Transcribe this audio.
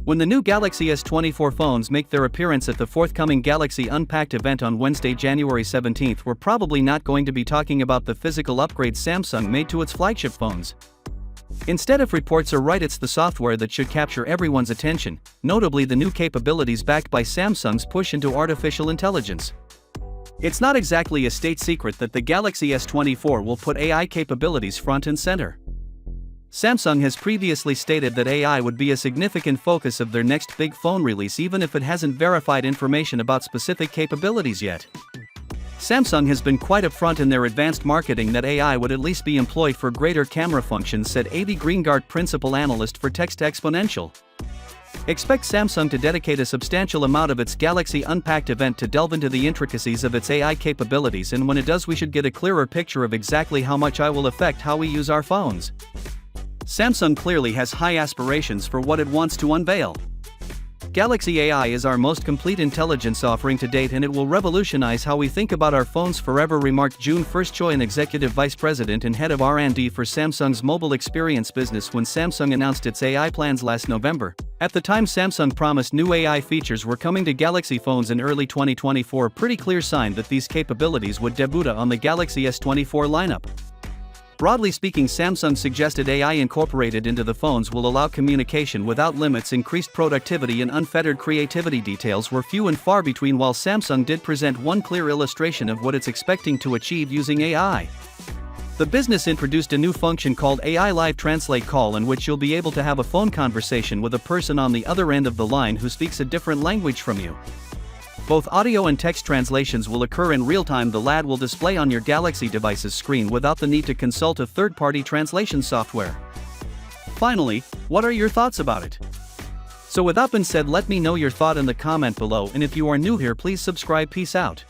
When the new Galaxy S24 phones make their appearance at the forthcoming Galaxy Unpacked event on Wednesday, January 17th, we're probably not going to be talking about the physical upgrades Samsung made to its flagship phones. Instead, if reports are right, it's the software that should capture everyone's attention, notably the new capabilities backed by Samsung's push into artificial intelligence. It's not exactly a state secret that the Galaxy S24 will put AI capabilities front and center. Samsung has previously stated that AI would be a significant focus of their next big phone release, even if it hasn't verified information about specific capabilities yet. Samsung has been quite upfront in their advanced marketing that AI would at least be employed for greater camera functions, said Avi Greengart, principal analyst for Text Exponential. Expect Samsung to dedicate a substantial amount of its Galaxy Unpacked event to delve into the intricacies of its AI capabilities, and when it does, we should get a clearer picture of exactly how much AI will affect how we use our phones. Samsung clearly has high aspirations for what it wants to unveil. Galaxy AI is our most complete intelligence offering to date, and it will revolutionize how we think about our phones forever, remarked June 1 Choi, an executive vice president and head of R&D for Samsung's mobile experience business, when Samsung announced its AI plans last November. At the time, Samsung promised new AI features were coming to Galaxy phones in early 2024, a pretty clear sign that these capabilities would debut on the Galaxy S24 lineup. Broadly speaking, Samsung suggested AI incorporated into the phones will allow communication without limits, increased productivity, and unfettered creativity. Details were few and far between, while Samsung did present one clear illustration of what it's expecting to achieve using AI. The business introduced a new function called AI Live Translate Call, in which you'll be able to have a phone conversation with a person on the other end of the line who speaks a different language from you. Both audio and text translations will occur in real time. The LAD will display on your Galaxy device's screen without the need to consult a third-party translation software. Finally, what are your thoughts about it? So with that being said, let me know your thought in the comment below, and if you are new here, please subscribe. Peace out.